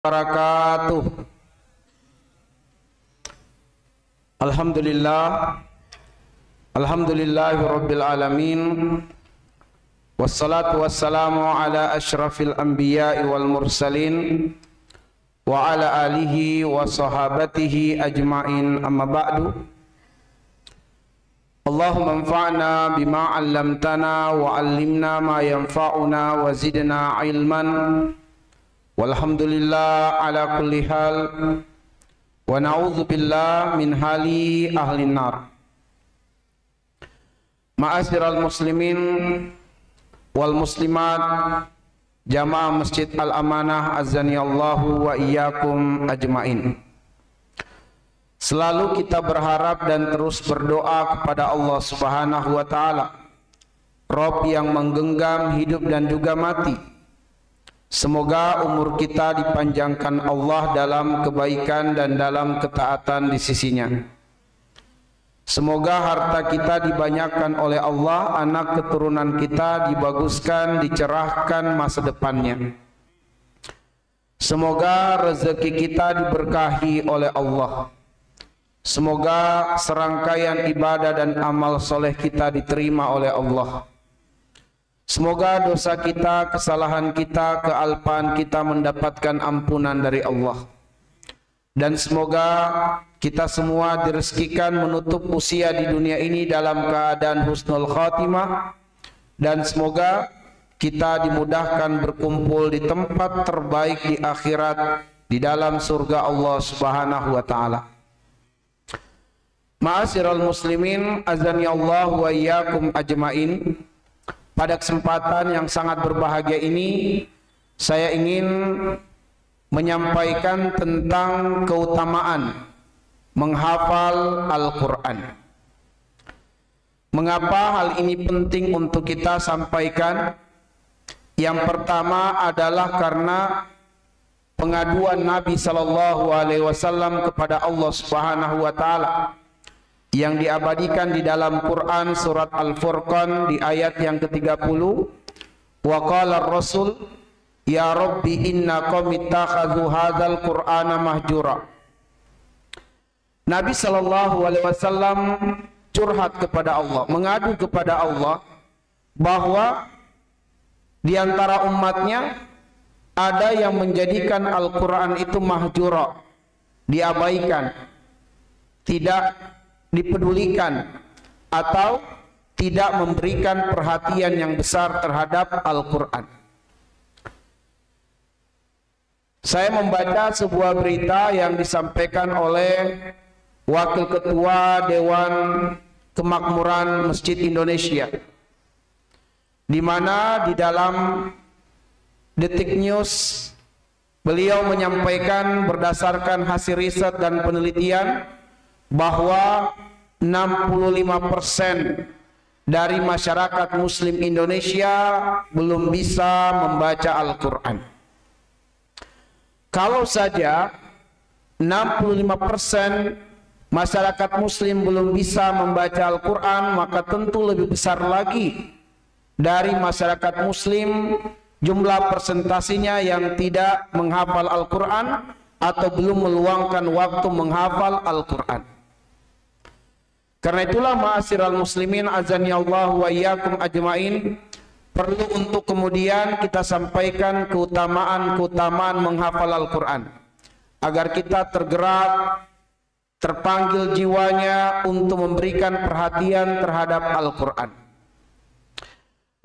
Wabarakatuh. Alhamdulillahi rabbil alamin. Wassalatu wassalamu ala asyrafil anbiya'i wal mursalin wa ala alihi wa sahabatihi ajma'in, amma ba'du. Allahumma anfa'na bima 'allamtana wa 'allimna ma yanfa'una wa zidna ilman. Walhamdulillah ala kulli hal wa na'udzu billah min hali ahli nar. Ma'asyiral muslimin wal muslimat, jamaah Masjid Al-Amanah azani Allahu wa iyyakum ajmain. Selalu kita berharap dan terus berdoa kepada Allah Subhanahu wa taala, Rabb yang menggenggam hidup dan juga mati. Semoga umur kita dipanjangkan Allah dalam kebaikan dan dalam ketaatan di sisinya. Semoga harta kita dibanyakkan oleh Allah, anak keturunan kita dibaguskan, dicerahkan masa depannya. Semoga rezeki kita diberkahi oleh Allah. Semoga serangkaian ibadah dan amal soleh kita diterima oleh Allah. Semoga dosa kita, kesalahan kita, kealpaan kita mendapatkan ampunan dari Allah. Dan semoga kita semua direzekikan menutup usia di dunia ini dalam keadaan husnul khatimah. Dan semoga kita dimudahkan berkumpul di tempat terbaik di akhirat, di dalam surga Allah Subhanahu wa ta'ala. Ma'asyiral muslimin azani Allah wa iyyakum ajmain. Pada kesempatan yang sangat berbahagia ini, saya ingin menyampaikan tentang keutamaan menghafal Al-Quran. Mengapa hal ini penting untuk kita sampaikan? Yang pertama adalah karena pengaduan Nabi SAW kepada Allah Subhanahu wa ta'ala yang diabadikan di dalam Quran surat Al-Furqan di ayat yang ke-30. Wa qala ar-rasul ya rabbi inna qaumi ittakhadhu hadzal qur'ana mahjura. Nabi SAW curhat kepada Allah, mengadu kepada Allah bahwa di antara umatnya ada yang menjadikan Al-Quran itu mahjura, diabaikan, tidak dipedulikan atau tidak memberikan perhatian yang besar terhadap Al-Quran. Saya membaca sebuah berita yang disampaikan oleh Wakil Ketua Dewan Kemakmuran Masjid Indonesia, di mana di dalam Detik News beliau menyampaikan berdasarkan hasil riset dan penelitian bahwa 65% dari masyarakat muslim Indonesia belum bisa membaca Al-Quran. Kalau saja 65% masyarakat muslim belum bisa membaca Al-Quran, maka tentu lebih besar lagi dari masyarakat muslim jumlah persentasinya yang tidak menghafal Al-Quran atau belum meluangkan waktu menghafal Al-Quran. Karena itulah ma'asyiral muslimin azani Allah wa iyyakum ajmain, perlu untuk kemudian kita sampaikan keutamaan menghafal Al-Quran, agar kita tergerak, terpanggil jiwanya untuk memberikan perhatian terhadap Al-Quran.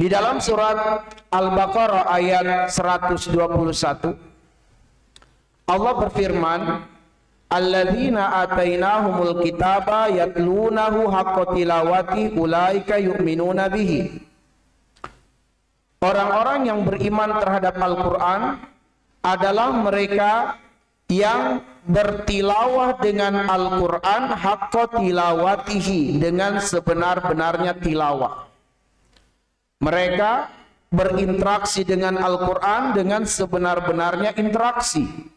Di dalam surat Al-Baqarah ayat 121, Allah berfirman, alladzina atainahumul kitaba yatlunahu haqqa tilawati ulaika yu'minuna bihi. Orang-orang yang beriman terhadap Al-Quran adalah mereka yang bertilawah dengan Al-Quran haqqa tilawatihi, dengan sebenar-benarnya tilawah. Mereka berinteraksi dengan Al-Quran dengan sebenar-benarnya interaksi.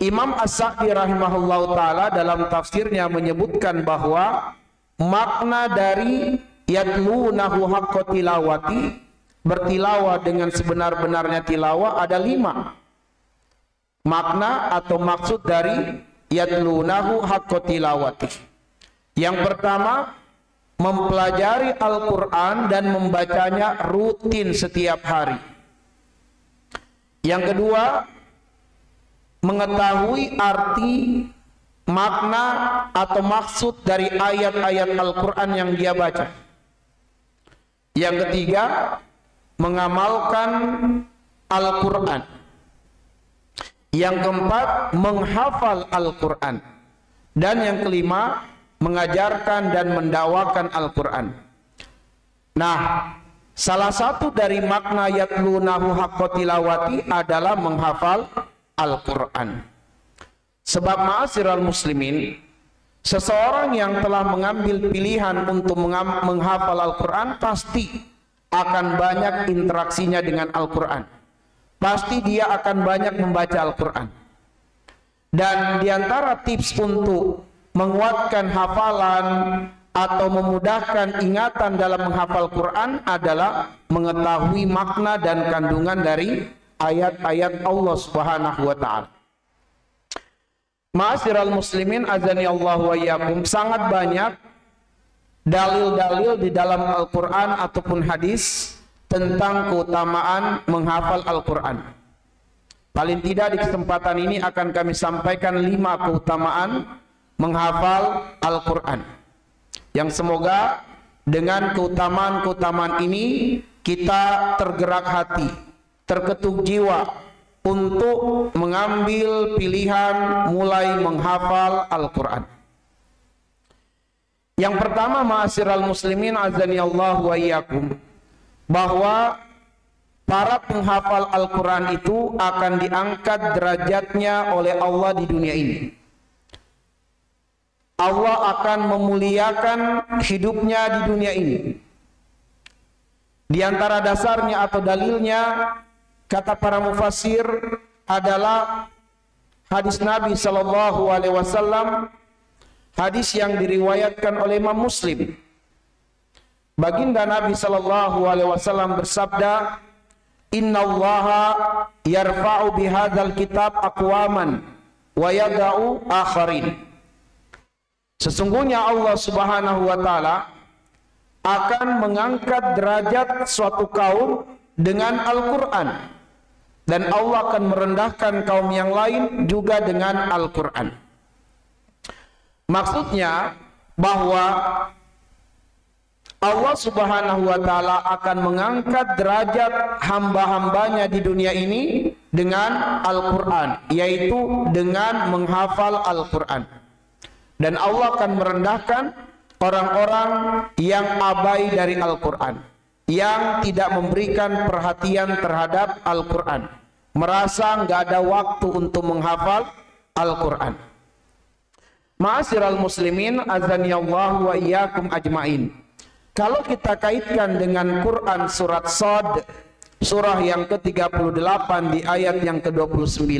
Imam As-Sa'di rahimahullah ta'ala dalam tafsirnya menyebutkan bahwa makna dari yatlunahu haqqa tilawati, bertilawah dengan sebenar-benarnya tilawah, ada 5. makna atau maksud dari yatlunahu haqqa tilawati. Yang pertama, mempelajari Al-Quran dan membacanya rutin setiap hari. Yang kedua, mengetahui arti, makna atau maksud dari ayat-ayat Al-Quran yang dia baca. Yang ketiga, mengamalkan Al-Quran. Yang keempat, menghafal Al-Quran. Dan yang kelima, mengajarkan dan mendakwakan Al-Quran. Nah, salah satu dari makna yatlunahu haqqa tilawati adalah menghafal Al-Quran. Sebab ma'asyiral muslimin, seseorang yang telah mengambil pilihan untuk menghafal Al-Quran pasti akan banyak interaksinya dengan Al-Quran. Pasti dia akan banyak membaca Al-Quran. Dan diantara tips untuk menguatkan hafalan atau memudahkan ingatan dalam menghafal Quran adalah mengetahui makna dan kandungan dari ayat-ayat Allah Subhanahu wa taala. Ma'asyiral muslimin azani Allah wa iyyakum, sangat banyak dalil-dalil di dalam Al-Qur'an ataupun hadis tentang keutamaan menghafal Al-Qur'an. Paling tidak di kesempatan ini akan kami sampaikan 5 keutamaan menghafal Al-Quran, yang semoga dengan keutamaan-keutamaan ini kita tergerak hati, terketuk jiwa untuk mengambil pilihan mulai menghafal Al-Quran. Yang pertama, ma'asyiral muslimin azani Allah wa iyyakum, bahwa para penghafal Al-Quran itu akan diangkat derajatnya oleh Allah di dunia ini. Allah akan memuliakan hidupnya di dunia ini. Di antara dasarnya atau dalilnya, kata para mufassir, adalah hadis Nabi Shallallahu Alaihi Wasallam, hadis yang diriwayatkan oleh Imam Muslim. Baginda Nabi Shallallahu Alaihi Wasallam bersabda, Inna Allaha yarfa'u bihadzal kitab aqwaman wa yada'u akharin. Sesungguhnya Allah Subhanahu wa taala akan mengangkat derajat suatu kaum dengan Al-Qur'an, dan Allah akan merendahkan kaum yang lain juga dengan Al-Qur'an. Maksudnya bahwa Allah Subhanahu wa taala akan mengangkat derajat hamba-hambanya di dunia ini dengan Al-Qur'an, yaitu dengan menghafal Al-Qur'an. Dan Allah akan merendahkan orang-orang yang abai dari Al-Quran, yang tidak memberikan perhatian terhadap Al-Quran, merasa nggak ada waktu untuk menghafal Al-Quran. Ma'asyiral muslimin azani Allah wa iyyakum ajmain. Kalau kita kaitkan dengan Quran surat Shad, surah yang ke-38 di ayat yang ke-29,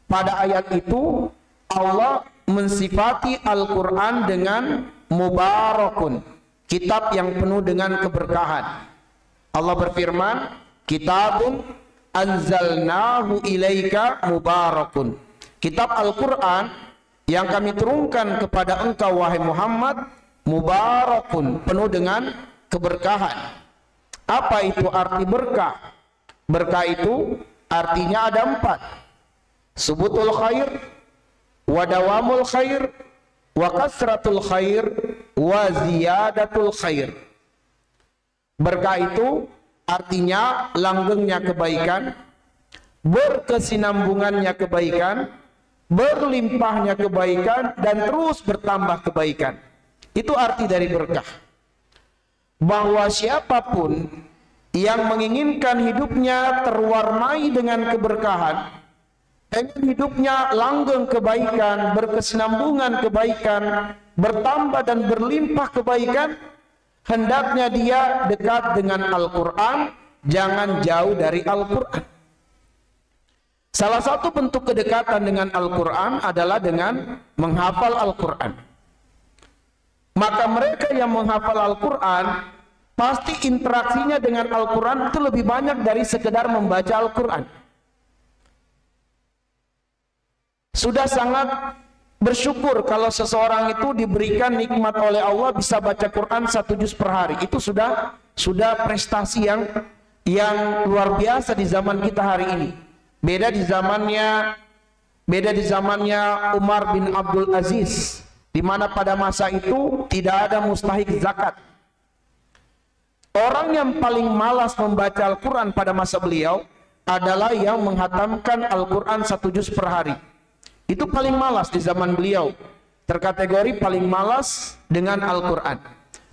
pada ayat itu Allah mensifati Al-Quran dengan mubarakun, kitab yang penuh dengan keberkahan. Allah berfirman, kitabun anzalnahu ilaika mubarakun. Kitab Al-Quran yang kami turunkan kepada engkau wahai Muhammad, mubarakun, penuh dengan keberkahan. Apa itu arti berkah? Berkah itu artinya ada 4. Subutul khair, wa dawamul khair, wa kasratul khair, wa ziyadatul khair. Berkah itu artinya langgengnya kebaikan, berkesinambungannya kebaikan, berlimpahnya kebaikan, dan terus bertambah kebaikan. Itu arti dari berkah. Bahwa siapapun yang menginginkan hidupnya terwarnai dengan keberkahan, pengen hidupnya langgeng kebaikan, berkesinambungan kebaikan, bertambah dan berlimpah kebaikan, hendaknya dia dekat dengan Al-Quran, jangan jauh dari Al-Quran. Salah satu bentuk kedekatan dengan Al-Quran adalah dengan menghafal Al-Quran. Maka mereka yang menghafal Al-Quran, pasti interaksinya dengan Al-Quran itu lebih banyak dari sekedar membaca Al-Quran. sudah sangat bersyukur kalau seseorang itu diberikan nikmat oleh Allah bisa baca Quran 1 juz per hari. Itu sudah prestasi yang luar biasa di zaman kita hari ini. Beda di zamannya Umar bin Abdul Aziz, di mana pada masa itu tidak ada mustahik zakat. Orang yang paling malas membaca Al-Quran pada masa beliau adalah yang menghatamkan Al-Quran 1 juz per hari. Itu paling malas di zaman beliau, terkategori paling malas dengan Al-Quran.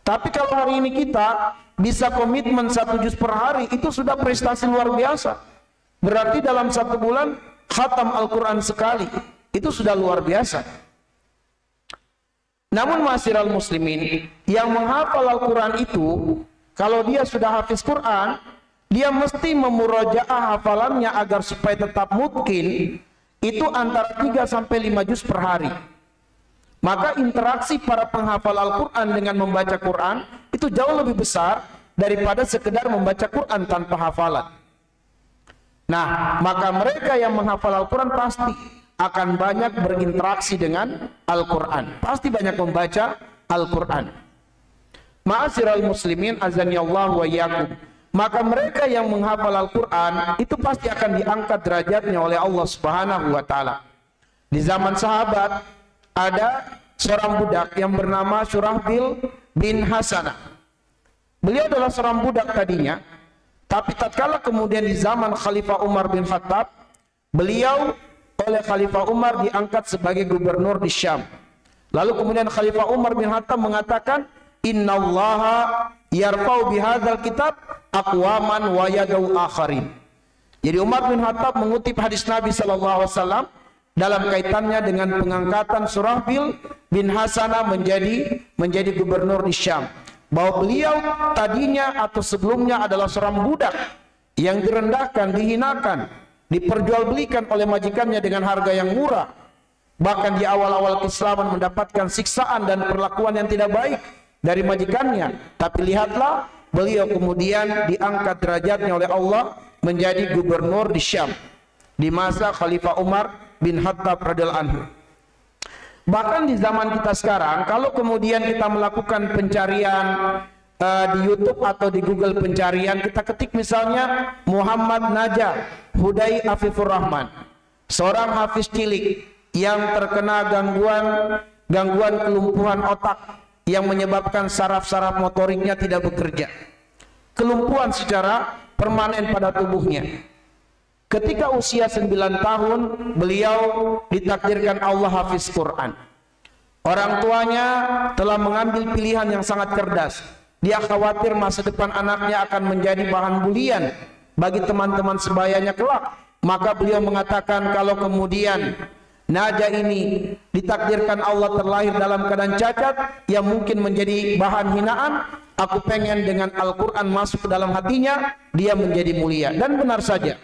Tapi kalau hari ini kita bisa komitmen 1 juz per hari, itu sudah prestasi luar biasa. Berarti dalam 1 bulan khatam Al-Quran sekali, itu sudah luar biasa. Namun ma'asyiral muslimin, yang menghafal Al-Quran itu, kalau dia sudah hafiz Quran, dia mesti memurojaah hafalannya agar supaya tetap mungkin, itu antara 3 sampai 5 juz per hari. Maka interaksi para penghafal Al-Quran dengan membaca Quran itu jauh lebih besar daripada sekedar membaca Quran tanpa hafalan. Nah, maka mereka yang menghafal Al-Quran pasti akan banyak berinteraksi dengan Al-Quran, pasti banyak membaca Al-Quran. Ma'asyiral muslimin azanillahu wa iyyakum, maka mereka yang menghafal Al-Quran itu pasti akan diangkat derajatnya oleh Allah Subhanahu wa taala. Di zaman sahabat ada seorang budak yang bernama Syurahbil bin Hasanah. Beliau adalah seorang budak tadinya, tapi tatkala kemudian di zaman Khalifah Umar bin Khattab, beliau oleh Khalifah Umar diangkat sebagai gubernur di Syam. Lalu kemudian Khalifah Umar bin Khattab mengatakan, innallaha yarfa'u bihadzal kitab aqwaman wa yadau akharin. Jadi Umar bin Khattab mengutip hadis Nabi sallallahu alaihi wasallam dalam kaitannya dengan pengangkatan Syurahbil bin Hasanah menjadi gubernur di Syam, bahwa beliau tadinya atau sebelumnya adalah seorang budak yang direndahkan, dihinakan, diperjualbelikan oleh majikannya dengan harga yang murah. Bahkan di awal-awal keislaman mendapatkan siksaan dan perlakuan yang tidak baik dari majikannya. Tapi lihatlah, beliau kemudian diangkat derajatnya oleh Allah menjadi gubernur di Syam di masa Khalifah Umar bin Khattab radhiyallahu anhu. Bahkan di zaman kita sekarang, kalau kemudian kita melakukan pencarian di YouTube atau di Google pencarian, kita ketik misalnya Muhammad Najah Hudai Afifur Rahman, seorang hafiz cilik yang terkena gangguan kelumpuhan otak yang menyebabkan saraf-saraf motoriknya tidak bekerja, kelumpuhan secara permanen pada tubuhnya. Ketika usia 9 tahun, beliau ditakdirkan Allah hafiz Quran. Orang tuanya telah mengambil pilihan yang sangat cerdas. Dia khawatir masa depan anaknya akan menjadi bahan bulian bagi teman-teman sebayanya kelak. Maka beliau mengatakan, kalau kemudian Najah ini ditakdirkan Allah terlahir dalam keadaan cacat yang mungkin menjadi bahan hinaan, aku pengen dengan Al-Quran masuk ke dalam hatinya, dia menjadi mulia. Dan benar saja,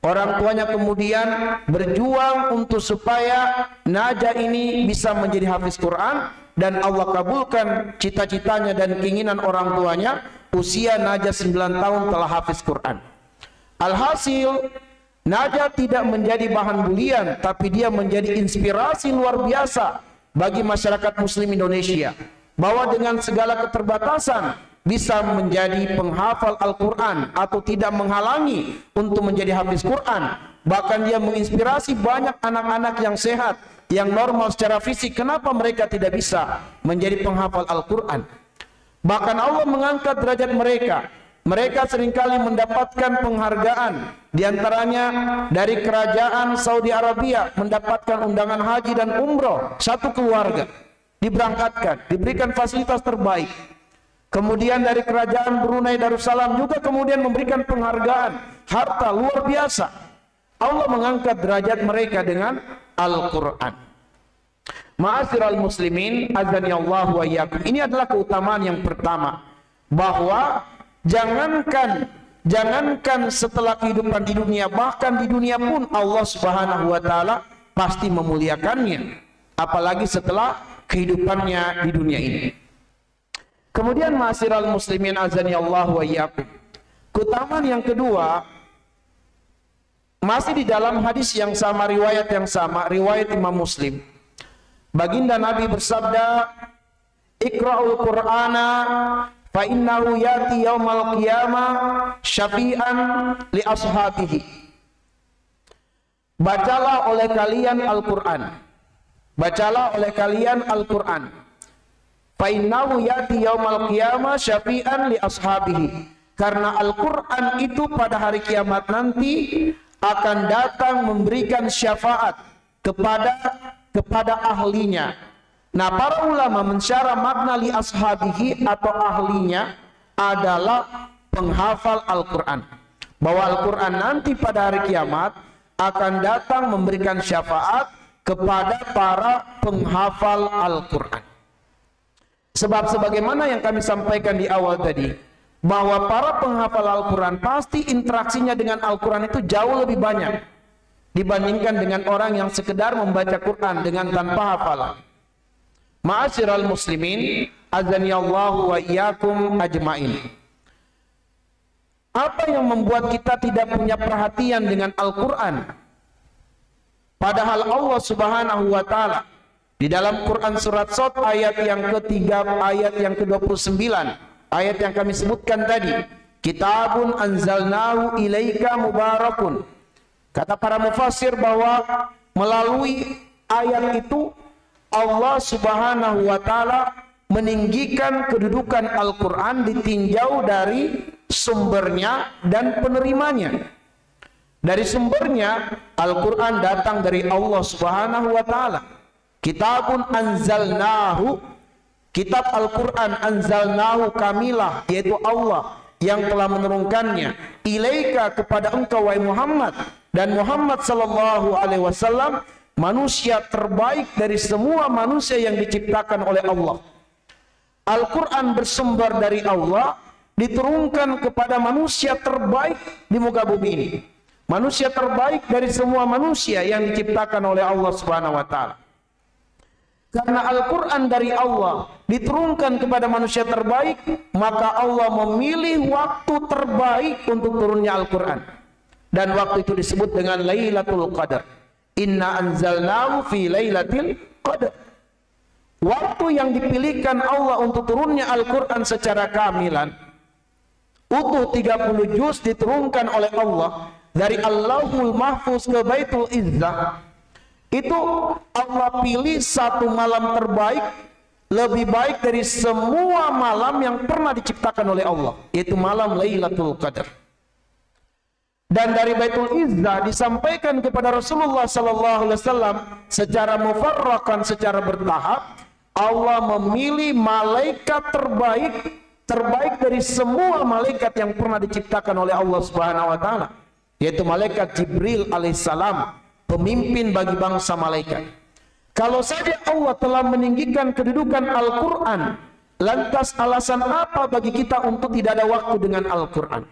orang tuanya kemudian berjuang untuk supaya Najah ini bisa menjadi hafiz Quran, dan Allah kabulkan cita-citanya dan keinginan orang tuanya. Usia Najah 9 tahun telah hafiz Quran. Alhasil, Najah tidak menjadi bahan bulian, tapi dia menjadi inspirasi luar biasa bagi masyarakat muslim Indonesia, bahwa dengan segala keterbatasan bisa menjadi penghafal Al-Quran atau tidak menghalangi untuk menjadi hafiz Quran. Bahkan dia menginspirasi banyak anak-anak yang sehat, yang normal secara fisik. Kenapa mereka tidak bisa menjadi penghafal Al-Quran? Bahkan Allah mengangkat derajat mereka. Mereka seringkali mendapatkan penghargaan, diantaranya dari kerajaan Saudi Arabia, mendapatkan undangan haji dan umroh, satu keluarga diberangkatkan, diberikan fasilitas terbaik. Kemudian dari kerajaan Brunei Darussalam juga kemudian memberikan penghargaan, harta luar biasa. Allah mengangkat derajat mereka dengan Al-Quran. Ma'asyiral muslimin azanillahu wa iyyakum. Ini adalah keutamaan yang pertama, bahwa jangankan setelah kehidupan di dunia, bahkan di dunia pun Allah Subhanahu wa taala pasti memuliakannya, apalagi setelah kehidupannya di dunia ini. Kemudian ma'asyiral muslimin azanillahu wa iyyakum, keutamaan yang kedua, Masih di dalam hadis yang sama, riwayat yang sama, riwayat Imam Muslim. Baginda Nabi bersabda, "Iqra'ul Qur'ana fa innahu yati yaumal qiyamah syafi'an li ashabihi." Bacalah oleh kalian Al-Qur'an. Bacalah oleh kalian Al-Qur'an. Fa innahu yati yaumal qiyamah syafi'an li ashabihi. Karena Al-Qur'an itu pada hari kiamat nanti akan datang memberikan syafaat kepada ahlinya. Nah, para ulama mensyarah makna li ashabihi atau ahlinya adalah penghafal Al-Quran. Bahwa Al-Quran nanti pada hari kiamat akan datang memberikan syafaat kepada para penghafal Al-Quran. Sebab sebagaimana yang kami sampaikan di awal tadi, bahwa para penghafal Al-Quran pasti interaksinya dengan Al-Quran itu jauh lebih banyak dibandingkan dengan orang yang sekedar membaca Quran dengan tanpa hafalan. Ma'asyiral muslimin, azanillahu wa iyyakum ajmain. Apa yang membuat kita tidak punya perhatian dengan Al-Quran? Padahal Allah Subhanahu wa ta'ala di dalam Quran surat Shad ayat yang ketiga, ayat yang ke-29, ayat yang kami sebutkan tadi, kitabun anzalnahu ilaika mubarakun. Kata para mufassir bahwa melalui ayat itu Allah Subhanahu wa ta'ala meninggikan kedudukan Al-Quran ditinjau dari sumbernya dan penerimanya. Dari sumbernya, Al-Quran datang dari Allah Subhanahu wa ta'ala. Kitabun anzalnahu, kitab Al-Quran anzalnahu kamilah, yaitu Allah yang telah menurunkannya, ilaika kepada engkau wahai Muhammad, dan Muhammad sallallahu alaihi wasallam manusia terbaik dari semua manusia yang diciptakan oleh Allah. Al-Quran bersumber dari Allah, diturunkan kepada manusia terbaik di muka bumi ini, manusia terbaik dari semua manusia yang diciptakan oleh Allah Subhanahu wa ta'ala. Karena Al-Quran dari Allah diturunkan kepada manusia terbaik, maka Allah memilih waktu terbaik untuk turunnya Al-Quran. Dan waktu itu disebut dengan Lailatul Qadar. Inna anzalnahu fi Lailatul Qadar. Waktu yang dipilihkan Allah untuk turunnya Al-Quran secara kamilan, utuh 30 juz diturunkan oleh Allah dari Allahul Mahfuz ke Baitul Izzah. Itu Allah pilih satu malam terbaik, lebih baik dari semua malam yang pernah diciptakan oleh Allah, yaitu malam Lailatul Qadar. Dan dari Baitul Izzah disampaikan kepada Rasulullah sallallahu alaihi wasallam secara mufarraqan, secara bertahap. Allah memilih malaikat terbaik dari semua malaikat yang pernah diciptakan oleh Allah Subhanahu wa taala, yaitu malaikat Jibril alaihissalam, pemimpin bagi bangsa malaikat. Kalau saja Allah telah meninggikan kedudukan Al-Quran, lantas alasan apa bagi kita untuk tidak ada waktu dengan Al-Quran?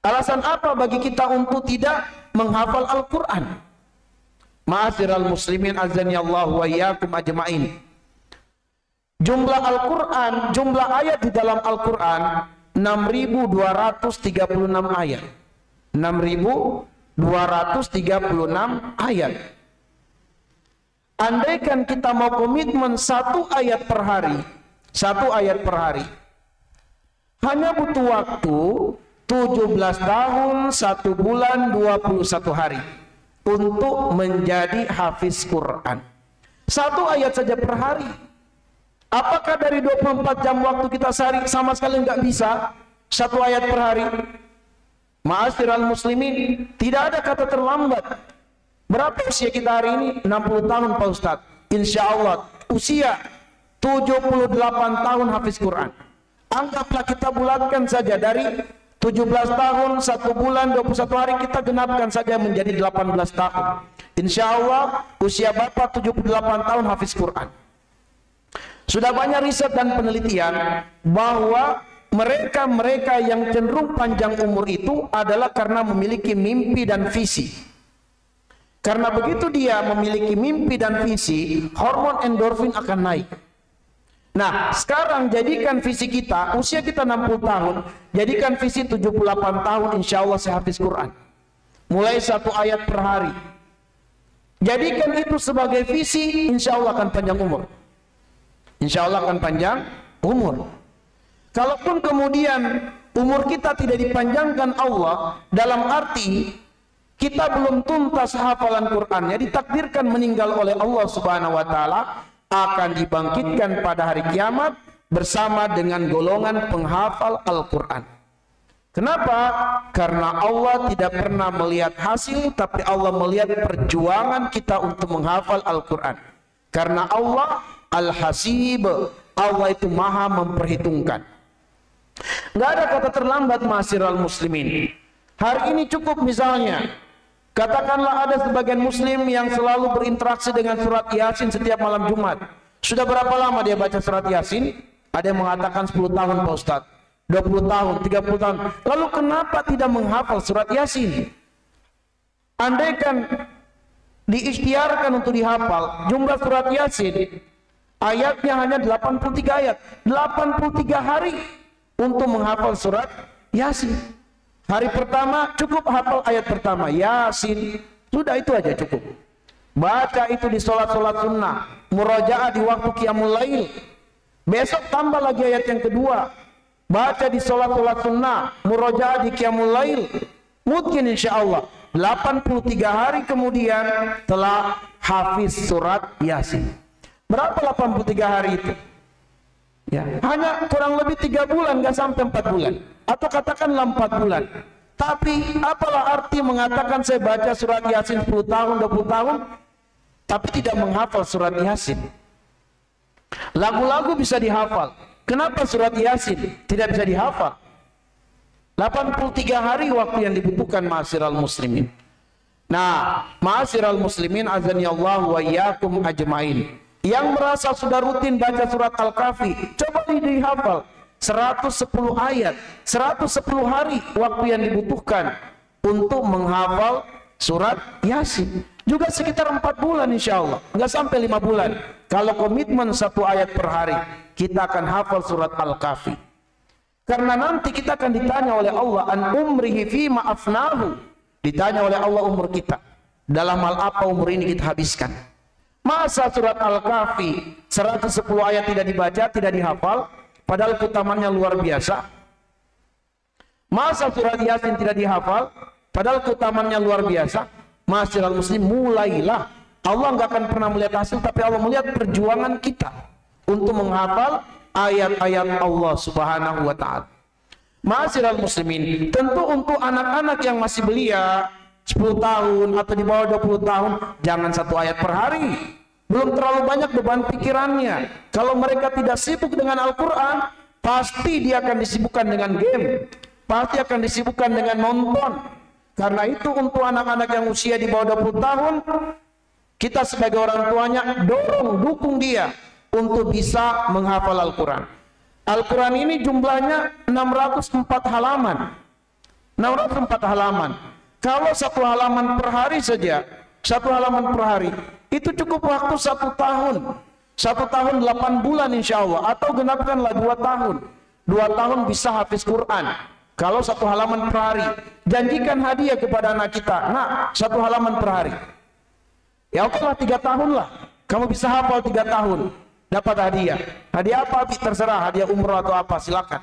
Alasan apa bagi kita untuk tidak menghafal Al-Quran? Ma'asyiral muslimin azanillahu wa iyyakum ajmain. Jumlah Al-Quran, jumlah ayat di dalam Al-Quran 6.236 ayat. 6.236 ayat. Andaikan kita mau komitmen satu ayat per hari, hanya butuh waktu 17 tahun, 1 bulan, 21 hari untuk menjadi hafiz Quran. Satu ayat saja per hari. Apakah dari 24 jam waktu kita sehari sama sekali nggak bisa satu ayat per hari? Ma'asyiral muslimin, tidak ada kata terlambat. Berapa usia kita hari ini? 60 tahun Pak Ustadz. Insya Allah usia 78 tahun hafiz Quran. Anggaplah kita bulatkan saja dari 17 tahun, 1 bulan, 21 hari, kita genapkan saja menjadi 18 tahun. Insya Allah usia Bapak 78 tahun hafiz Quran. Sudah banyak riset dan penelitian bahwa mereka yang cenderung panjang umur itu adalah karena memiliki mimpi dan visi. Karena begitu dia memiliki mimpi dan visi, hormon endorfin akan naik. Nah, sekarang jadikan visi kita, usia kita 60 tahun, jadikan visi 78 tahun, insya Allah saya hafiz Quran. mulai 1 ayat per hari. Jadikan itu sebagai visi, insya Allah akan panjang umur. Insya Allah akan panjang umur. Kalaupun kemudian umur kita tidak dipanjangkan Allah, dalam arti kita belum tuntas hafalan Qur'annya, ditakdirkan meninggal oleh Allah Subhanahu wa taala, akan dibangkitkan pada hari kiamat bersama dengan golongan penghafal Al-Qur'an. Kenapa? Karena Allah tidak pernah melihat hasil, tapi Allah melihat perjuangan kita untuk menghafal Al-Quran. Karena Allah Al-Hasib, Allah itu maha memperhitungkan. Nggak ada kata terlambat, ma'asyiral muslimin. Hari ini cukup misalnya, katakanlah ada sebagian muslim yang selalu berinteraksi dengan surat Yasin setiap malam Jumat. Sudah berapa lama dia baca surat Yasin? Ada yang mengatakan 10 tahun Pak Ustadz, 20 tahun, 30 tahun. Lalu kenapa tidak menghafal surat Yasin? Andaikan diikhtiarkan untuk dihafal, jumlah surat Yasin ayatnya hanya 83 ayat. 83 hari untuk menghafal surat Yasin. Hari pertama cukup hafal ayat pertama Yasin, sudah itu aja cukup. Baca itu di sholat-sholat sunnah, murajaah di waktu qiyamul lail. Besok tambah lagi ayat yang kedua, baca di sholat-sholat sunnah, murajaah di qiyamul lail. Mungkin insya Allah 83 hari kemudian telah hafiz surat Yasin. Berapa 83 hari itu? Ya, hanya kurang lebih 3 bulan, nggak sampai 4 bulan. Atau katakanlah 4 bulan. Tapi apalah arti mengatakan saya baca surat Yasin 10 tahun, 20 tahun, tapi tidak menghafal surat Yasin. Lagu-lagu bisa dihafal. Kenapa surat Yasin tidak bisa dihafal? 83 hari waktu yang dibutuhkan, ma'asyiral muslimin. Nah, ma'asyiral muslimin azanillahu wa iyyakum ajmain. Yang merasa sudah rutin baca surat Al-Kahfi, coba dihafal 110 ayat, 110 hari waktu yang dibutuhkan untuk menghafal surat Yasin. Juga sekitar 4 bulan insya Allah, nggak sampai 5 bulan. Kalau komitmen 1 ayat per hari, kita akan hafal surat Al-Kahfi. Karena nanti kita akan ditanya oleh Allah, an umrihi fima afnahu. Ditanya oleh Allah umur kita, dalam hal apa umur ini kita habiskan. Masa surat Al-Kahfi 110 ayat tidak dibaca, tidak dihafal, padahal keutamaannya luar biasa. Masa surat Yasin tidak dihafal, padahal keutamaannya luar biasa. Ma'asyiral muslim, mulailah. Allah nggak akan pernah melihat hasil, tapi Allah melihat perjuangan kita untuk menghafal ayat-ayat Allah Subhanahu wa ta'ala. Ma'asyiral muslimin, tentu untuk anak-anak yang masih belia 10 tahun atau di bawah 20 tahun, jangan 1 ayat per hari. Belum terlalu banyak beban pikirannya. Kalau mereka tidak sibuk dengan Al-Quran, pasti dia akan disibukkan dengan game, pasti akan disibukkan dengan nonton. Karena itu untuk anak-anak yang usia di bawah 20 tahun, kita sebagai orang tuanya dukung dia untuk bisa menghafal Al-Quran. Al-Quran ini jumlahnya 604 halaman. 604 halaman. Kalau 1 halaman per hari saja, 1 halaman per hari, itu cukup waktu 1 tahun. 1 tahun 8 bulan insya Allah. Atau genapkanlah 2 tahun. 2 tahun bisa hafiz Quran. Kalau 1 halaman per hari, janjikan hadiah kepada anak kita. Nah, 1 halaman per hari. Ya oke lah, 3 tahun lah. Kamu bisa hafal 3 tahun, dapat hadiah. Hadiah apa? Terserah, hadiah umroh atau apa, silakan.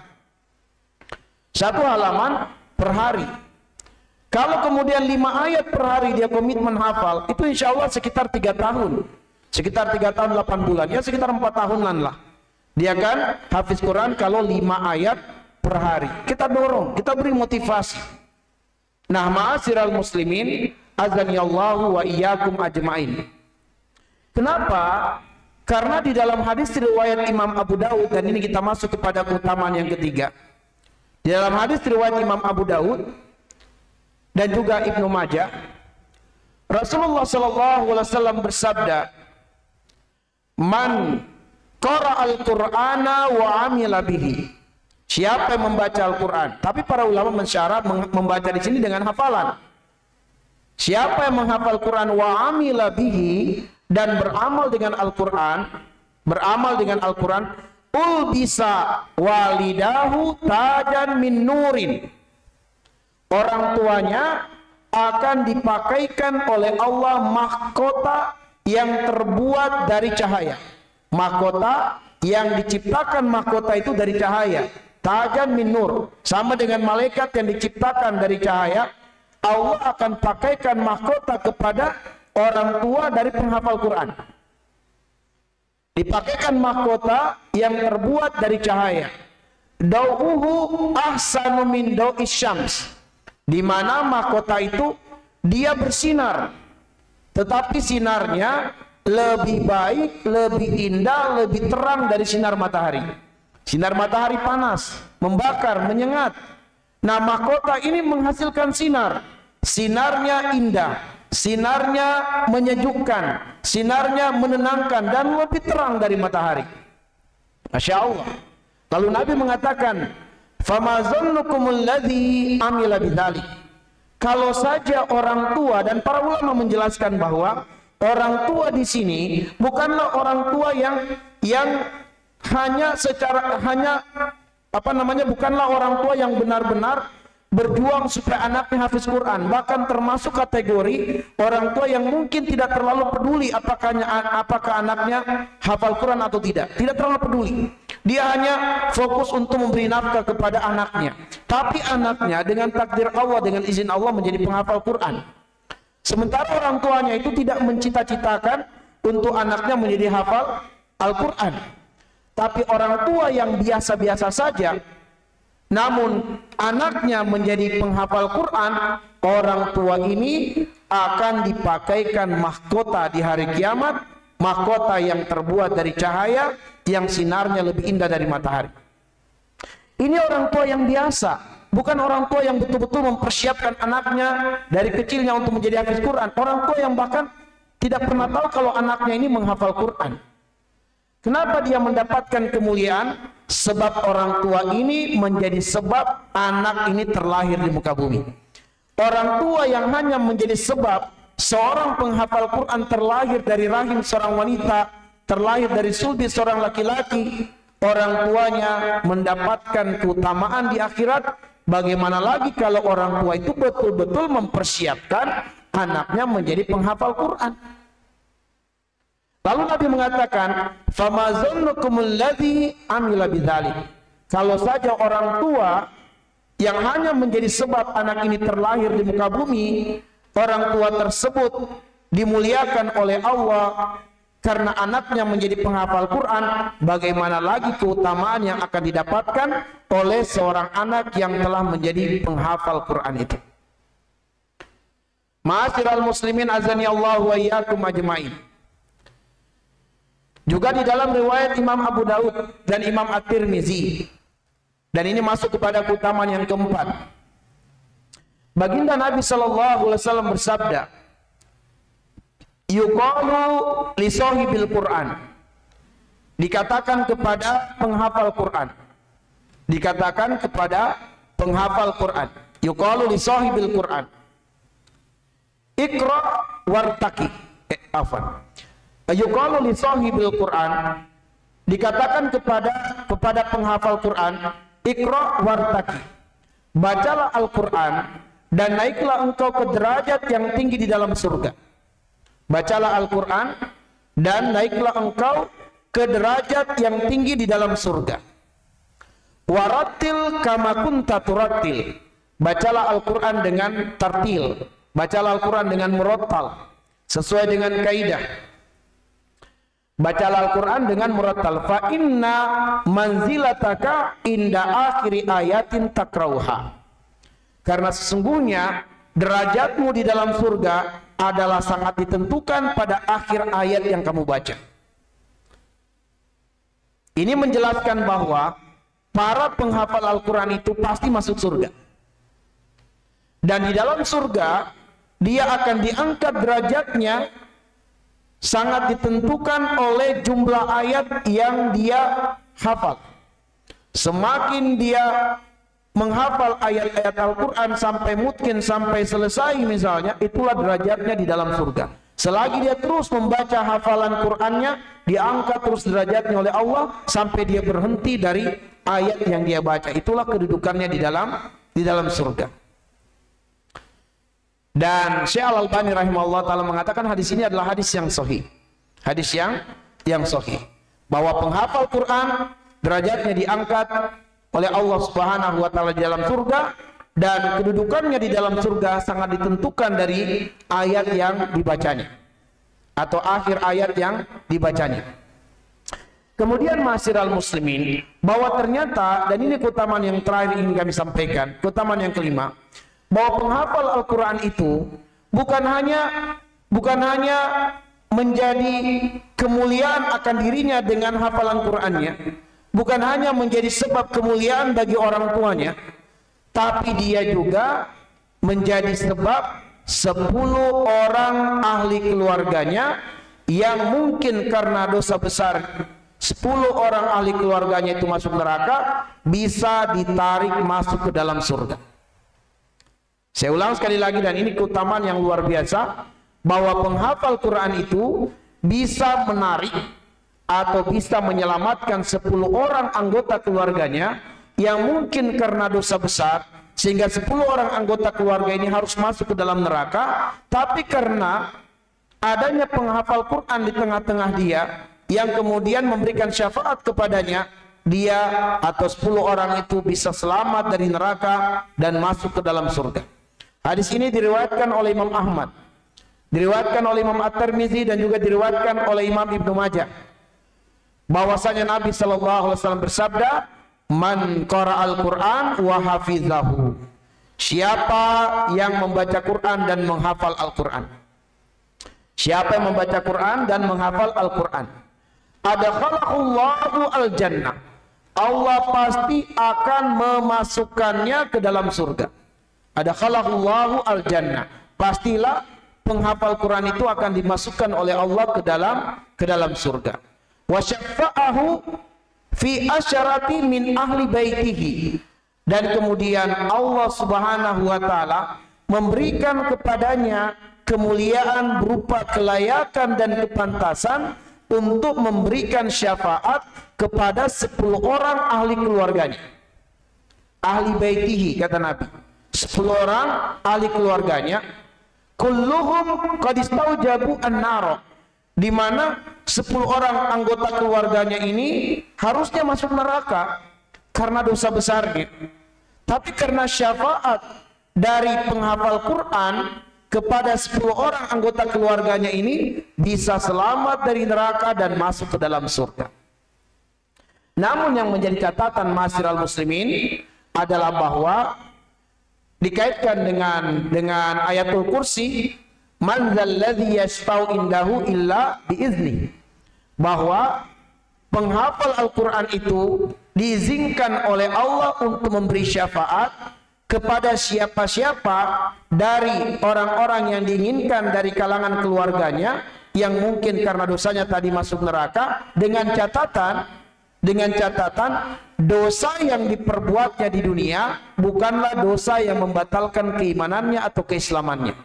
1 halaman per hari. Kalau kemudian 5 ayat per hari dia komitmen hafal, itu insya Allah sekitar 3 tahun. Sekitar 3 tahun 8 bulan, ya sekitar 4 tahunan lah. Dia kan hafiz Quran kalau 5 ayat per hari. Kita dorong, kita beri motivasi. Nah, ma'asyiral muslimin azanillahu wa iyyakum ajmain. Kenapa? Karena di dalam hadis riwayat Imam Abu Daud, dan ini kita masuk kepada keutamaan yang ketiga. Di dalam hadis riwayat Imam Abu Daud dan juga Ibnu Majah, Rasulullah SAW bersabda, "Man qara'al Qur'ana wa 'amila bihi." Siapa yang membaca Al-Quran? Tapi para ulama mensyarat membaca di sini dengan hafalan. Siapa yang menghafal Quran wa amila bihi dan beramal dengan Al-Quran, ulbisa walidahu tajan min nurin. Orang tuanya akan dipakaikan oleh Allah mahkota yang terbuat dari cahaya. Mahkota yang diciptakan mahkota itu dari cahaya. Tajan min nur, sama dengan malaikat yang diciptakan dari cahaya. Allah akan pakaikan mahkota kepada orang tua dari penghafal Quran. Dipakaikan mahkota yang terbuat dari cahaya. Dau'uhu ahsanu min dau'is syams, di mana mahkota itu dia bersinar, tetapi sinarnya lebih baik, lebih indah, lebih terang dari sinar matahari. Sinar matahari panas, membakar, menyengat. Nah, mahkota ini menghasilkan sinar. Sinarnya indah, sinarnya menyejukkan, sinarnya menenangkan dan lebih terang dari matahari. Masya Allah. Lalu Nabi mengatakan, "Fama zannukumul ladzi amila bidzalik." Kalau saja orang tua, dan para ulama menjelaskan bahwa orang tua di sini bukanlah orang tua yang bukanlah orang tua yang benar-benar berjuang supaya anaknya hafiz Quran. Bahkan termasuk kategori orang tua yang mungkin tidak terlalu peduli apakah anaknya hafal Quran atau tidak. Tidak terlalu peduli. Dia hanya fokus untuk memberi nafkah kepada anaknya. Tapi anaknya dengan takdir Allah, dengan izin Allah menjadi penghafal Quran. Sementara orang tuanya itu tidak mencita-citakan untuk anaknya menjadi hafal Al-Quran. Tapi orang tua yang biasa-biasa saja, namun anaknya menjadi penghafal Quran, orang tua ini akan dipakaikan mahkota di hari kiamat, mahkota yang terbuat dari cahaya, yang sinarnya lebih indah dari matahari. Ini orang tua yang biasa, bukan orang tua yang betul-betul mempersiapkan anaknya dari kecilnya untuk menjadi hafiz Quran. Orang tua yang bahkan tidak pernah tahu kalau anaknya ini menghafal Quran. Kenapa dia mendapatkan kemuliaan? Sebab orang tua ini menjadi sebab anak ini terlahir di muka bumi. Orang tua yang hanya menjadi sebab seorang penghafal Quran terlahir dari rahim seorang wanita, terlahir dari sulbi seorang laki-laki, orang tuanya mendapatkan keutamaan di akhirat. Bagaimana lagi kalau orang tua itu betul-betul mempersiapkan anaknya menjadi penghafal Quran. Lalu Nabi mengatakan, "Fama zannukumul ladzi amila bidzalik." Kalau saja orang tua yang hanya menjadi sebab anak ini terlahir di muka bumi, orang tua tersebut dimuliakan oleh Allah karena anaknya menjadi penghafal Quran, bagaimana lagi keutamaan yang akan didapatkan oleh seorang anak yang telah menjadi penghafal Quran itu. Ma'asyiral muslimin azani Allah wa iyyakum ajmain. Juga di dalam riwayat Imam Abu Daud dan Imam At-Tirmizi, dan ini masuk kepada keutamaan yang keempat. Baginda Nabi SAW bersabda, "Yuqalu li sahibil Quran." Dikatakan kepada penghafal Quran. Dikatakan kepada penghafal Quran. Yuqalu li sahibil Quran. Iqra wartaqi. Yuqalu li sahibil Quran. Dikatakan kepada penghafal Quran, Iqra wartaqi. Bacalah Al-Quran dan naiklah engkau ke derajat yang tinggi di dalam surga. Bacalah Al-Quran dan naiklah engkau ke derajat yang tinggi di dalam surga. Warattil kama kunta turattil. Bacalah Al-Quran dengan tartil. Bacalah Al-Quran dengan murattal, sesuai dengan kaidah. Bacalah Al-Quran dengan murattal. Fa inna manzilataka inda akhiri ayatin takrauha. Karena sesungguhnya derajatmu di dalam surga adalah sangat ditentukan pada akhir ayat yang kamu baca. Ini menjelaskan bahwa para penghafal Al-Quran itu pasti masuk surga. Dan di dalam surga dia akan diangkat derajatnya sangat ditentukan oleh jumlah ayat yang dia hafal. Semakin dia menghafal ayat-ayat Al-Quran sampai mungkin sampai selesai misalnya, itulah derajatnya di dalam surga. Selagi dia terus membaca hafalan Qurannya, diangkat terus derajatnya oleh Allah sampai dia berhenti dari ayat yang dia baca. Itulah kedudukannya di dalam surga. Dan Syekh Al-Albani rahimahullah taala mengatakan hadis ini adalah hadis yang sahih. Hadis yang sahih. Bahwa penghafal Quran derajatnya diangkat oleh Allah Subhanahu wa taala di dalam surga, dan kedudukannya di dalam surga sangat ditentukan dari ayat yang dibacanya atau akhir ayat yang dibacanya. Kemudian ma'asyiral muslimin, bahwa ternyata, dan ini keutamaan yang terakhir ingin kami sampaikan, keutamaan yang kelima, bahwa penghafal Al-Quran itu bukan hanya menjadi kemuliaan akan dirinya dengan hafalan Qurannya, bukan hanya menjadi sebab kemuliaan bagi orang tuanya, tapi dia juga menjadi sebab 10 orang ahli keluarganya yang mungkin karena dosa besar 10 orang ahli keluarganya itu masuk neraka, bisa ditarik masuk ke dalam surga. Saya ulang sekali lagi, dan ini keutamaan yang luar biasa, bahwa penghafal Quran itu bisa menarik atau bisa menyelamatkan 10 orang anggota keluarganya yang mungkin karena dosa besar sehingga 10 orang anggota keluarga ini harus masuk ke dalam neraka, tapi karena adanya penghafal Quran di tengah-tengah dia yang kemudian memberikan syafaat kepadanya, dia atau 10 orang itu bisa selamat dari neraka dan masuk ke dalam surga. Hadis ini diriwayatkan oleh Imam Ahmad, diriwayatkan oleh Imam At-Tirmizi, dan juga diriwayatkan oleh Imam Ibnu Majah, bahwasanya Nabi SAW bersabda, "Man qara'al Qur'an wa hafizahu." Siapa yang membaca Quran dan menghafal Al-Quran. Siapa yang membaca Quran dan menghafal Al-Quran, adkhalahullahu al-jannah. Allah pasti akan memasukkannya ke dalam surga. Adkhalahullahu al-jannah. Pastilah penghafal Quran itu akan dimasukkan oleh Allah ke dalam surga. Wa syafa'ahu fi asyarati min ahli baitihi. Dan kemudian Allah Subhanahu wa taala memberikan kepadanya kemuliaan berupa kelayakan dan kepantasan untuk memberikan syafaat kepada 10 orang ahli keluarganya. Ahli baitihi, kata Nabi, 10 orang ahli keluarganya, kulluhum qad istaujabu an-nar, di mana 10 orang anggota keluarganya ini harusnya masuk neraka karena dosa besarnya. Tapi karena syafaat dari penghafal Quran kepada 10 orang anggota keluarganya ini, bisa selamat dari neraka dan masuk ke dalam surga. Namun yang menjadi catatan ma'asyiral muslimin adalah bahwa dikaitkan dengan ayatul kursi, man dzalladzi yashfa'u indahu illa biizni, bahwa penghafal Al-Quran itu diizinkan oleh Allah untuk memberi syafaat kepada siapa-siapa dari orang-orang yang diinginkan dari kalangan keluarganya yang mungkin karena dosanya tadi masuk neraka, dengan catatan dosa yang diperbuatnya di dunia bukanlah dosa yang membatalkan keimanannya atau keislamannya.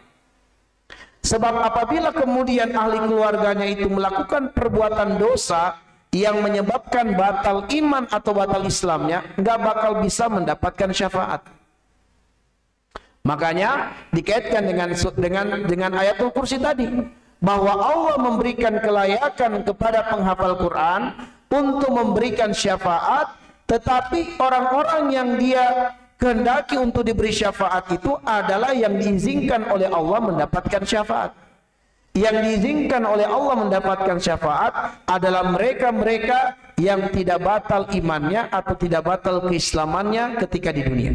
Sebab apabila kemudian ahli keluarganya itu melakukan perbuatan dosa yang menyebabkan batal iman atau batal Islamnya, nggak bakal bisa mendapatkan syafaat. Makanya dikaitkan dengan ayatul kursi tadi, bahwa Allah memberikan kelayakan kepada penghafal Quran untuk memberikan syafaat, tetapi orang-orang yang dia kehendaki untuk diberi syafaat itu adalah yang diizinkan oleh Allah mendapatkan syafaat. Yang diizinkan oleh Allah mendapatkan syafaat adalah mereka-mereka yang tidak batal imannya atau tidak batal keislamannya ketika di dunia.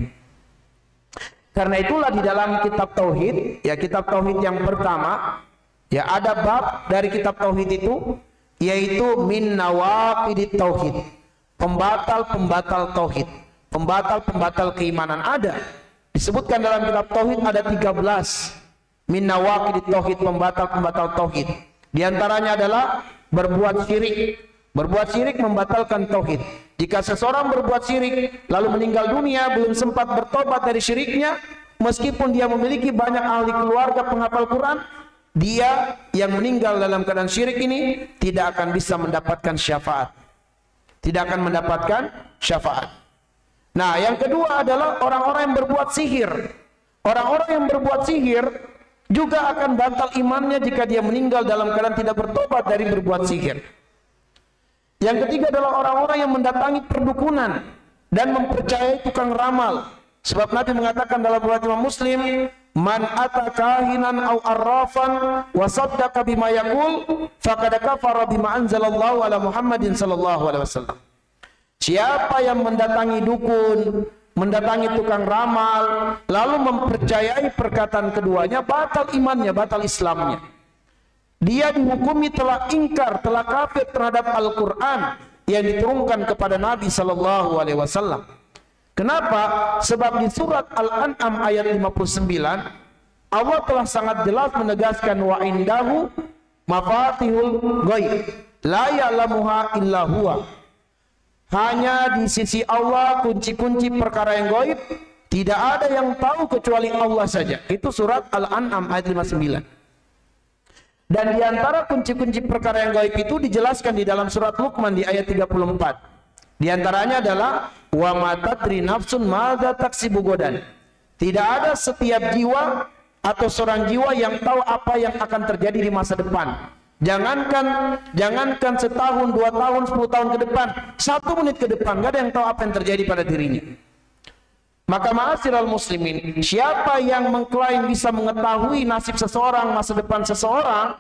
Karena itulah di dalam kitab tauhid, ya kitab tauhid yang pertama, ya ada bab dari kitab tauhid itu, yaitu min nawaqidit tauhid, pembatal-pembatal tauhid, pembatal-pembatal keimanan. Ada disebutkan dalam kitab tauhid, ada 13 min nawaqidit tauhid, pembatal-pembatal tauhid. Di antaranya adalah berbuat syirik. Berbuat syirik membatalkan tauhid. Jika seseorang berbuat syirik lalu meninggal dunia belum sempat bertobat dari syiriknya, meskipun dia memiliki banyak ahli keluarga penghafal Quran, dia yang meninggal dalam keadaan syirik ini tidak akan bisa mendapatkan syafaat. Tidak akan mendapatkan syafaat. Nah, yang kedua adalah orang-orang yang berbuat sihir. Orang-orang yang berbuat sihir juga akan batal imannya jika dia meninggal dalam keadaan tidak bertobat dari berbuat sihir. Yang ketiga adalah orang-orang yang mendatangi perdukunan dan mempercayai tukang ramal. Sebab Nabi mengatakan dalam riwayat Imam Muslim, "Man ata kahinan aw arrafan wa saddaqa bima yaqul faqad kafara bima anzalallahu ala Muhammadin sallallahu alaihi wasallam." Siapa yang mendatangi dukun, mendatangi tukang ramal, lalu mempercayai perkataan keduanya, batal imannya, batal Islamnya. Dia dihukumi telah ingkar, telah kafir terhadap Al-Quran yang diturunkan kepada Nabi sallallahu alaihi wasallam. Kenapa? Sebab di surat Al-An'am ayat 59 Allah telah sangat jelas menegaskan wa indahu mafatihul ghaib la ya'lamuha illa huwa. Hanya di sisi Allah kunci-kunci perkara yang gaib, tidak ada yang tahu kecuali Allah saja. Itu surat Al-An'am ayat 59. Dan di antara kunci-kunci perkara yang gaib itu dijelaskan di dalam surat Luqman di ayat 34. Di antaranya adalah wa ma tadri nafsun madza taksibu godan. Tidak ada setiap jiwa atau seorang jiwa yang tahu apa yang akan terjadi di masa depan. Jangankan setahun, 2 tahun, 10 tahun ke depan, 1 menit ke depan, gak ada yang tahu apa yang terjadi pada dirinya. Maka ma'asyiral muslimin, siapa yang mengklaim bisa mengetahui nasib seseorang, masa depan seseorang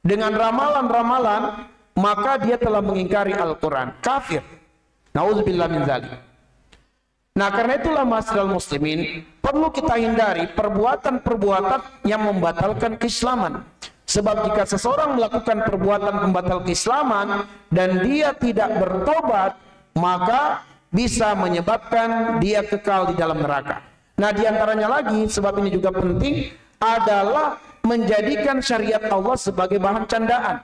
dengan ramalan-ramalan, maka dia telah mengingkari Al-Quran, kafir. Nauzubillah min dzalik. Nah, karena itulah ma'asyiral muslimin, perlu kita hindari perbuatan-perbuatan yang membatalkan keislaman. Sebab jika seseorang melakukan perbuatan pembatal keislaman dan dia tidak bertobat, maka bisa menyebabkan dia kekal di dalam neraka. Nah, diantaranya lagi, sebab ini juga penting, adalah menjadikan syariat Allah sebagai bahan candaan.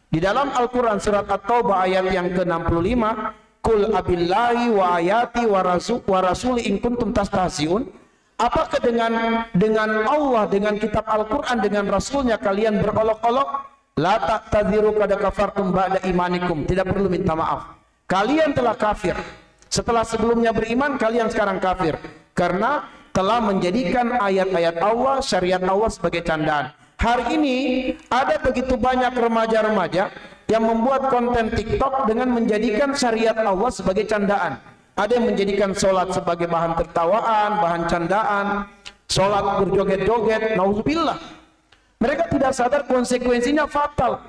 Di dalam Al-Quran surat At-Taubah ayat yang ke-65, Qul abillahi wa ayati wa rasuli in kuntum tastahzi'un. Apakah dengan Allah, dengan kitab Al-Quran, dengan Rasulnya kalian berolok-olok? La ta'tadhiru qad kafartum ba'da imanikum. Tidak perlu minta maaf. Kalian telah kafir. Setelah sebelumnya beriman, kalian sekarang kafir. Karena telah menjadikan ayat-ayat Allah, syariat Allah sebagai candaan. Hari ini ada begitu banyak remaja-remaja yang membuat konten TikTok dengan menjadikan syariat Allah sebagai candaan. Ada yang menjadikan sholat sebagai bahan tertawaan, bahan candaan, sholat berjoget-joget, nauzubillah. Mereka tidak sadar konsekuensinya fatal,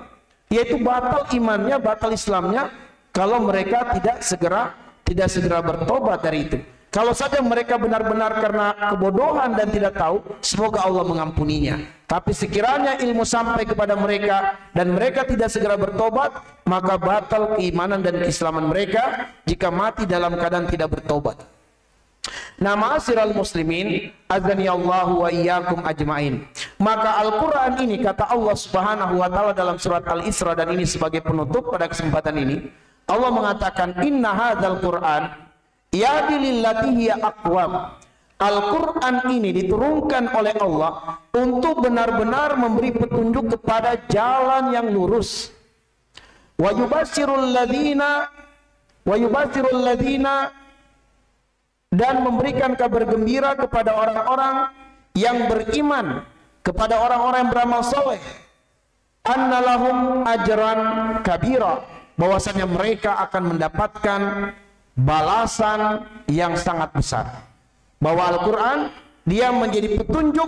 yaitu batal imannya, batal Islamnya, kalau mereka tidak segera bertobat dari itu. Kalau saja mereka benar-benar karena kebodohan dan tidak tahu, semoga Allah mengampuninya. Tapi sekiranya ilmu sampai kepada mereka dan mereka tidak segera bertobat, maka batal keimanan dan keislaman mereka jika mati dalam keadaan tidak bertobat. Nah, ma'asyiral muslimin, azani Allahu wa iyyakum ajmain. Maka Al-Qur'an ini, kata Allah Subhanahu wa taala dalam surat Al-Isra, dan ini sebagai penutup pada kesempatan ini, Allah mengatakan inna hadzal Qur'an yahdi lillati hiya aqwam. Al-Quran ini diturunkan oleh Allah untuk benar-benar memberi petunjuk kepada jalan yang lurus. Wa yubasyirul ladzina, dan memberikan kabar gembira kepada orang-orang yang beriman, kepada orang-orang yang beramal soleh, anna lahum ajran kabira, bahwasanya mereka akan mendapatkan balasan yang sangat besar. Bahwa Al-Quran dia menjadi petunjuk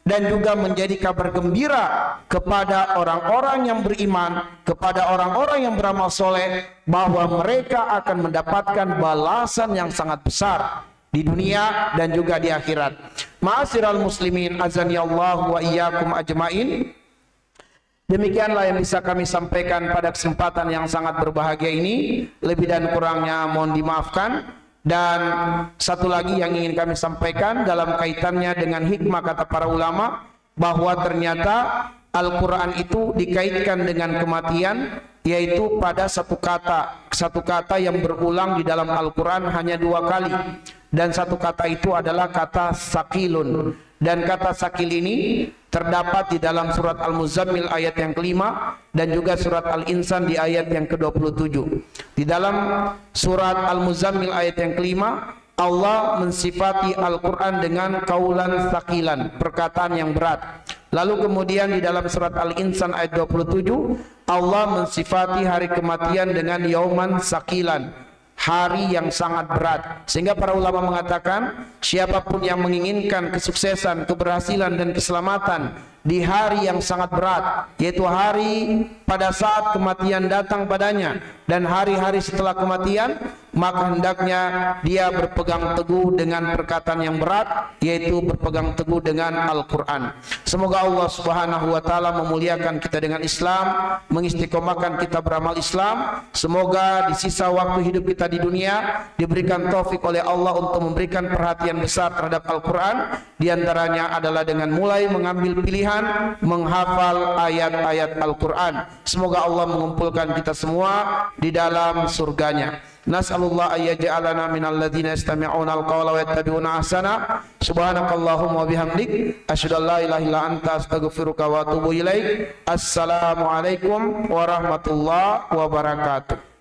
dan juga menjadi kabar gembira kepada orang-orang yang beriman, kepada orang-orang yang beramal soleh, bahwa mereka akan mendapatkan balasan yang sangat besar di dunia dan juga di akhirat. Ma'asyiral muslimin, azani Allah wa iyyakum ajmain. Demikianlah yang bisa kami sampaikan pada kesempatan yang sangat berbahagia ini. Lebih dan kurangnya mohon dimaafkan. Dan satu lagi yang ingin kami sampaikan dalam kaitannya dengan hikmah, kata para ulama, bahwa ternyata Al-Quran itu dikaitkan dengan kematian, yaitu pada satu kata yang berulang di dalam Al-Quran hanya 2 kali, dan satu kata itu adalah kata sakilun. Dan kata sakil ini terdapat di dalam surat Al-Muzammil ayat yang ke-5 dan juga surat Al-Insan di ayat yang ke-27. Di dalam surat Al-Muzammil ayat yang ke-5, Allah mensifati Al-Quran dengan kaulan sakilan, perkataan yang berat. Lalu kemudian di dalam surat Al-Insan ayat 27 Allah mensifati hari kematian dengan yauman sakilan, hari yang sangat berat. Sehingga para ulama mengatakan siapapun yang menginginkan kesuksesan, keberhasilan dan keselamatan di hari yang sangat berat, yaitu hari pada saat kematian datang padanya dan hari-hari setelah kematian, maka hendaknya dia berpegang teguh dengan perkataan yang berat, yaitu berpegang teguh dengan Al-Quran. Semoga Allah Subhanahu wa Ta'ala memuliakan kita dengan Islam, mengistiqomahkan kita beramal Islam. Semoga di sisa waktu hidup kita di dunia diberikan taufik oleh Allah untuk memberikan perhatian besar terhadap Al-Quran. Di antaranya adalah dengan mulai mengambil pilihan menghafal ayat-ayat Al-Quran. Semoga Allah mengumpulkan kita semua di dalam surganya. Nas'alullah ayyaj'alana minal ladzina yastami'una al-qawla wa yattabi'una ahsana. Subhanakallahumma wa bihamdik asyhadu an la ilaha illa anta astaghfiruka wa atubu ilaik. Assalamualaikum warahmatullahi wabarakatuh.